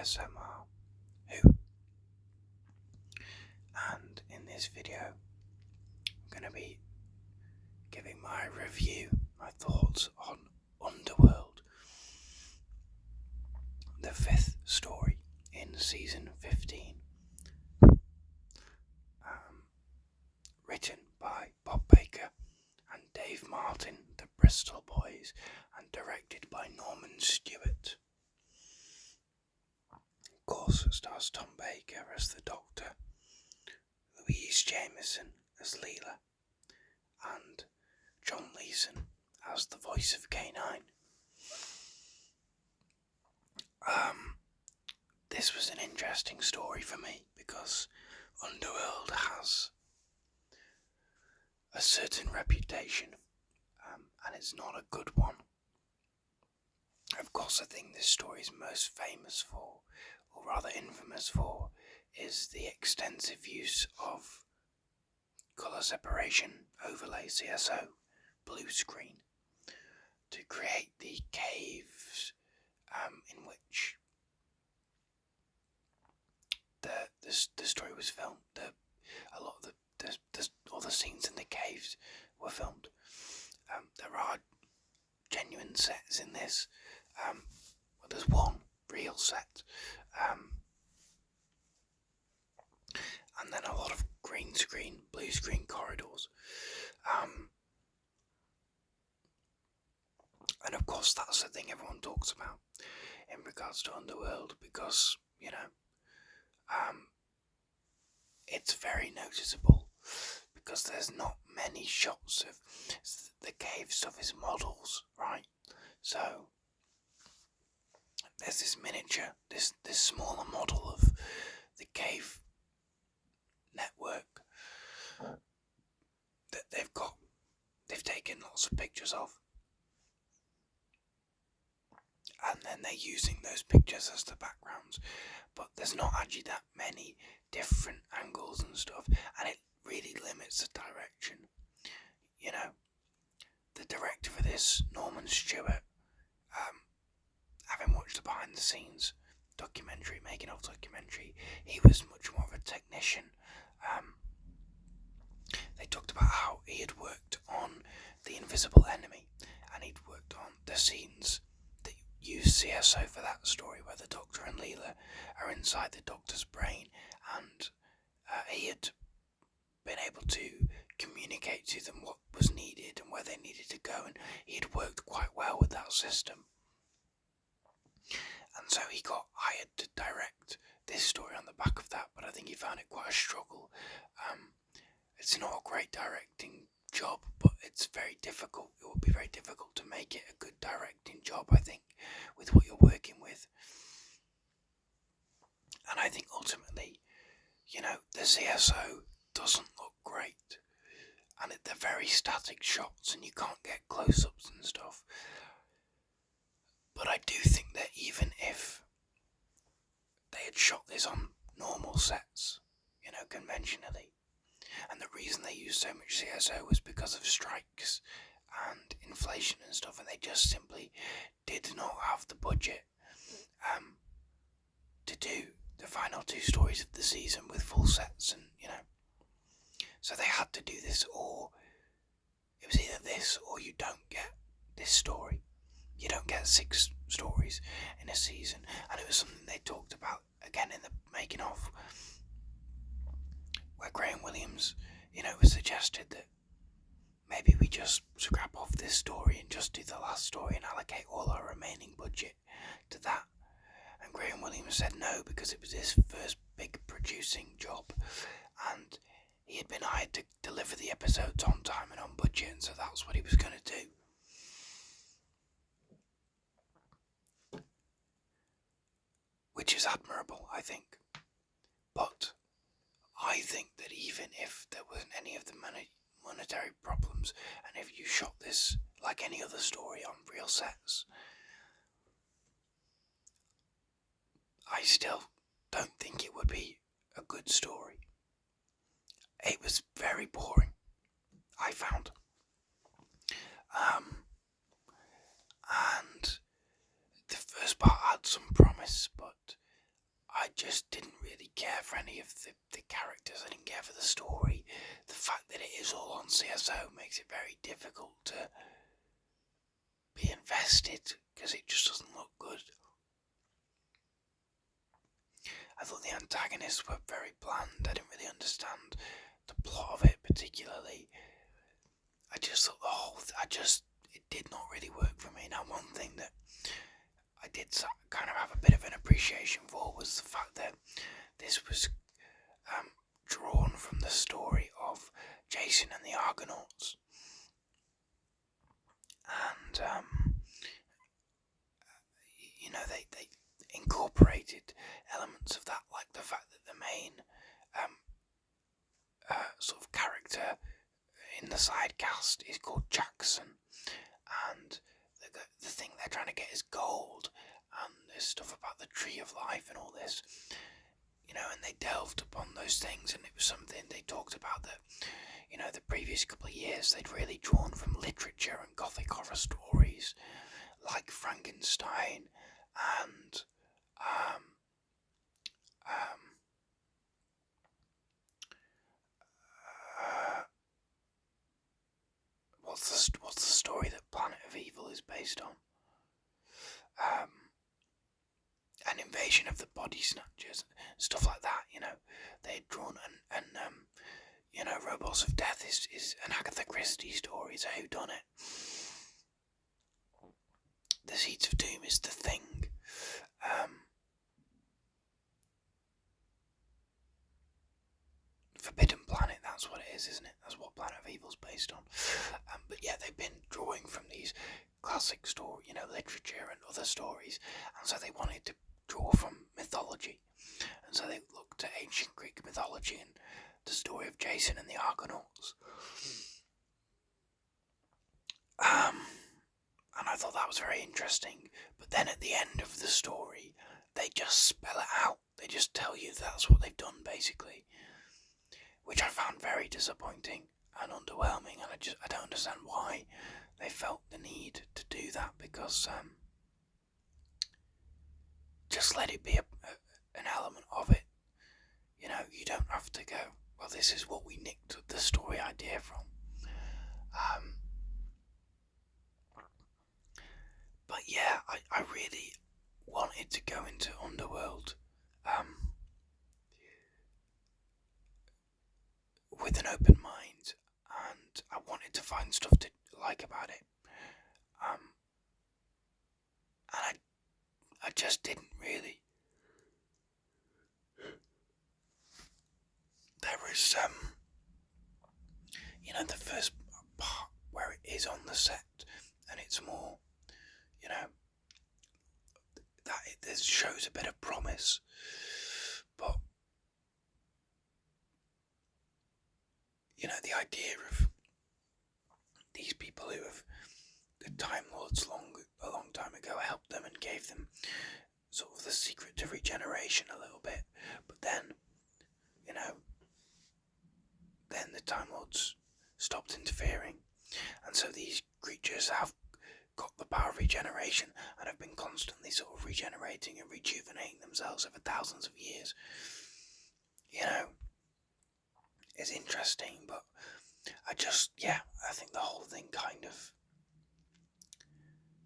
ASMR Who, and in this video I'm going to be giving my review, my thoughts on Underworld, the 5th story in season 15, written by Bob Baker and Dave Martin, the Bristol boys, and directed by Norman Stewart. Of course, it stars Tom Baker as the Doctor, Louise Jameson as Leela, and John Leeson as the voice of K9. This was an interesting story for me because Underworld has a certain reputation, and it's not a good one. Of course, I think this story is most famous for, or rather infamous for, is the extensive use of colour separation overlay CSO blue screen to create the caves in which the story was filmed. A lot of all the scenes in the caves were filmed. There are genuine sets in this. There's one real set, and then a lot of green screen, blue screen corridors. And of course, that's the thing everyone talks about in regards to Underworld, because it's very noticeable because there's not many shots of the cave stuff. Is models, right? So there's this miniature, this smaller model of the cave network that they've taken lots of pictures of, and then they're using those pictures as the backgrounds, but there's not actually that many different angles and stuff, and it really limits the direction. The director for this, Norman Stewart, having watched the behind the scenes documentary, making of documentary, he was much more of a technician. They talked about how he had worked on The Invisible Enemy, and he'd worked on the scenes that use CSO for that story, where the Doctor and Leela are inside the Doctor's brain, and he had been able to communicate to them what was needed and where they needed to go, and he had worked quite well with that system. And so he got hired to direct this story on the back of that, but I think he found it quite a struggle. It's not a great directing job, but it's very difficult. It would be very difficult to make it a good directing job, I think, with what you're working with. And I think ultimately, the CSO doesn't look great, and they're very static shots, and you can't get close-ups and stuff. But I do think that even if they had shot this on normal sets, conventionally, and the reason they used so much CSO was because of strikes and inflation and stuff, and they just simply did not have the budget to do the final 2 stories of the season with full sets, and so they had to do this, or it was either this or you don't get this story. You don't get 6 stories in a season, and it was something they talked about again in the making of, where Graham Williams, it was suggested that maybe we just scrap off this story and just do the last story and allocate all our remaining budget to that. And Graham Williams said no, because it was his first big producing job, and he had been hired to deliver the episodes on time and on budget, and so that's what he was going to do. Which is admirable, I think. But I think that even if there wasn't any of the monetary problems, and if you shot this like any other story on real sets, I still don't think it would be a good story. It was very boring, I found. And the first part had some promise, but give the characters I didn't care for the story. The fact that it is all on CSO makes it very difficult to be invested because it just doesn't look good. I thought the antagonists were very bland. I didn't really understand the plot of it particularly. I just thought it did not really work for me. Now, one thing that I did kind of have a bit of an appreciation for was the fact that this was drawn from the story of Jason and the Argonauts. And, they incorporated elements of that, like the fact that the main sort of character in the side cast is called Jackson, and the thing they're trying to get is gold, and there's stuff about the tree of life and all this, and they delved upon those things, and it was something they talked about that, the previous couple of years they'd really drawn from literature and gothic horror stories like Frankenstein and what's the story that Planet of Evil is based on? An Invasion of the Body Snatchers, stuff like that. They had drawn and Robots of Death is an Agatha Christie story. It's a whodunit. The Seeds of Doom is The Thing. Forbidden Planet, that's what it is, isn't it? That's what Planet of Evil's based on. But yeah, they've been drawing from these classic story, literature and other stories, and so they wanted to draw from mythology, and so they looked at ancient Greek mythology and the story of Jason and the Argonauts. And I thought that was very interesting, but then at the end of the story, they just spell it out. They just tell you that's what they've done, basically, which I found very disappointing and underwhelming, and I don't understand why they felt the need to do that, because just let it be an element of it. You don't have to go, well, this is what we nicked the story idea from. But yeah, I really wanted to go into Underworld with an open mind, and I wanted to find stuff to like about it. And I just didn't really. There was the first part where it is on the set, and it's more, that it shows a bit of promise, but the idea of these people who have the Time Lords a long time ago helped them and gave them sort of the secret to regeneration a little bit, but then then the Time Lords stopped interfering, and so these creatures have got the power of regeneration and have been constantly sort of regenerating and rejuvenating themselves over thousands of years. It's interesting, but I think the whole thing kind of,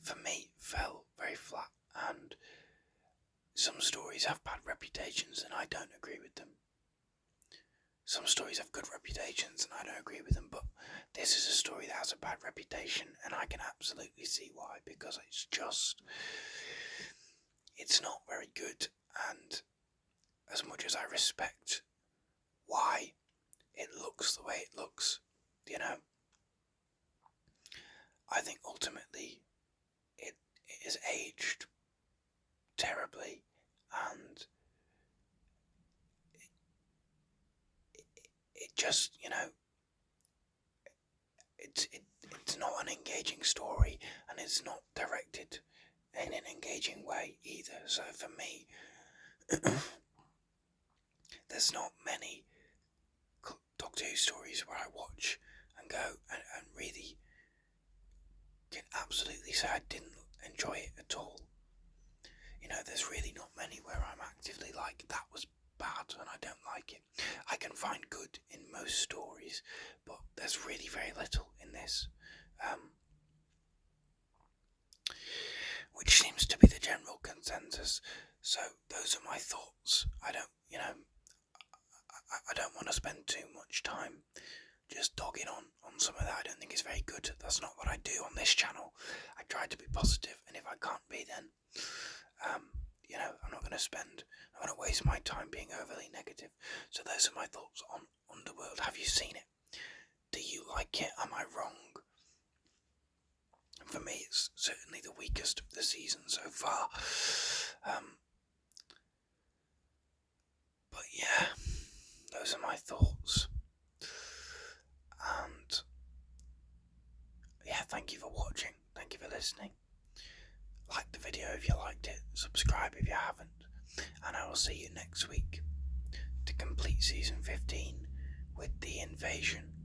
for me, fell very flat, and some stories have bad reputations and I don't agree with them. Some stories have good reputations and I don't agree with them, but this is a story that has a bad reputation, and I can absolutely see why, because it's not very good, and as much as I respect why it looks the way it looks, I think ultimately it is aged terribly, and it just, it's not an engaging story, and it's not directed in an engaging way either. So for me, there's not many Doctor Who stories where I watch and go and really can absolutely say I didn't enjoy it at all. There's really not many where I'm actively like, that was bad and I don't like it. I can find good in most stories, but there's really very little in this. Which seems to be the general consensus. So those are my thoughts. I don't want to spend too much time just dogging on some of that. I don't think it's very good. That's not what I do on this channel. I try to be positive, and if I can't be, then I'm not going to waste my time being overly negative. So those are my thoughts on Underworld. Have you seen it? Do you like it? Am I wrong? For me, it's certainly the weakest of the season so far. But yeah, those are my thoughts. And yeah, thank you for watching. Thank you for listening. Like the video if you liked it. Subscribe if you haven't. And I will see you next week to complete season 15 with the invasion